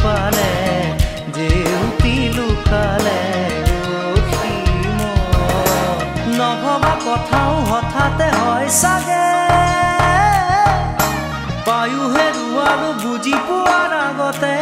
পালে জেউতি লুকালে নভবা কথাও হঠাতে হয় চাগে পায়ো হেৰুৱালো বুজি পোৱাৰ আগতে